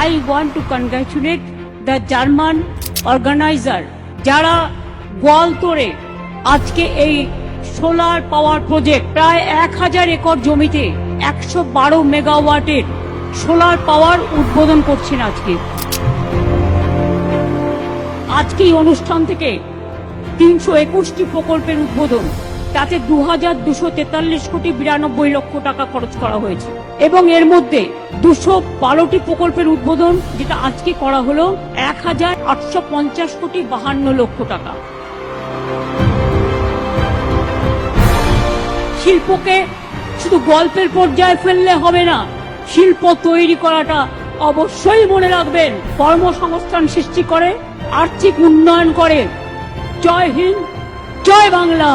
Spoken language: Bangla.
I want to congratulate the German organizer যারা গোয়ালতোড়ে আজকে এই সোলার পাওয়ার প্রজেক্ট প্রায় 1000 একর জমিতে 112 মেগাওয়াটের সোলার পাওয়ার উদ্বোধন করছেন। আজকে এই অনুষ্ঠান থেকে 321টি প্রকল্পের উদ্বোধন, তাতে 2243 কোটি 92 লক্ষ টাকা খরচ করা হয়েছে এবং এর মধ্যে 212টি প্রকল্পের উদ্বোধন যেটা আজকে করা হলো 1850 কোটি 52 লক্ষ টাকা। শিল্পকে শুধু গল্পের পর্যায়ে ফেললে হবে না, শিল্প তৈরি করাটা অবশ্যই মনে রাখবেন কর্মসংস্থান সৃষ্টি করে, আর্থিক উন্নয়ন করে। জয় হিন্দ, জয় বাংলা।